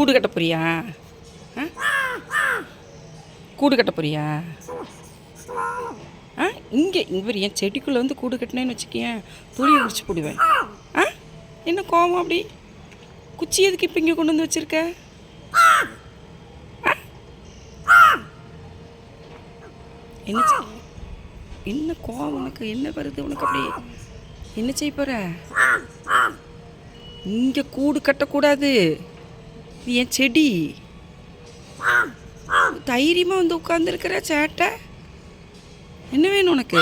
கூடு கட்ட போறியா? கூடு கட்ட போறியா? இங்கே இவர் என் செடிக்குள்ளே வந்து கூடு கட்டினேன்னு வச்சுக்கேன், துணியை முடிச்சு போடுவேன். என்ன கோவம் அப்படி? குச்சி எதுக்கு இப்போ இங்கே கொண்டு வந்து வச்சுருக்க? என்ன என்ன கோவம் உனக்கு? என்ன வருது உனக்கு? அப்படி என்ன செய்ய போகிற? இங்கே கூடு கட்டக்கூடாது, இது என் செடி. தைரியமாக வந்து உட்காந்துருக்கிற சேட்டை. என்ன வேணும் உனக்கு?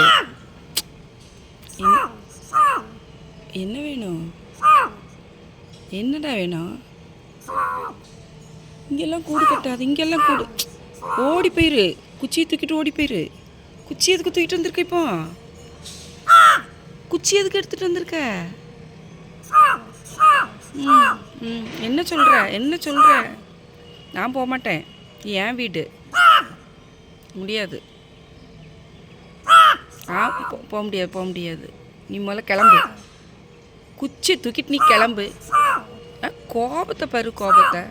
என்ன வேணும்? என்னடா வேணும்? இங்கெல்லாம் கூடு கட்டாது, இங்கெல்லாம் கூடு. ஓடி போயிரு, குச்சியை தூக்கிட்டு ஓடி போயிரு. குச்சி எதுக்கு தூக்கிட்டு வந்திருக்க? இப்போ குச்சி எதுக்கு எடுத்துகிட்டு வந்திருக்க? என்ன சொல்கிற? என்ன சொல்கிற? நான் போக மாட்டேன், என் வீடு. முடியாது. போக முடியாது, போக முடியாது. நீ முதல்ல கிளம்பு. குச்சி தூக்கிட்டு நீ கிளம்பு. கோபத்தை பாரு, கோபத்தை.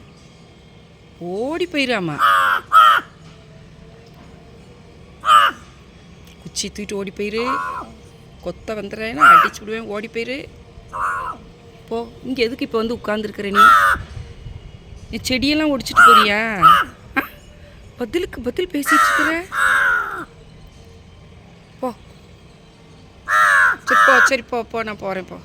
ஓடி போயிடாமா. குச்சி தூக்கிட்டு ஓடி போயிரு. கொத்த வந்துடுறேன்னா அடிச்சு விடுவேன். ஓடி போயிரு போ. இங்கே எதுக்கு இப்போ வந்து உட்காந்துருக்குற? நீ செடியெல்லாம் ஒடிச்சிட்டு போறியா? பதிலுக்கு பதில் பேசிட்டு இருக்கிற. போ. சரி போ, சரி போ, நான் போகிறேன். போ.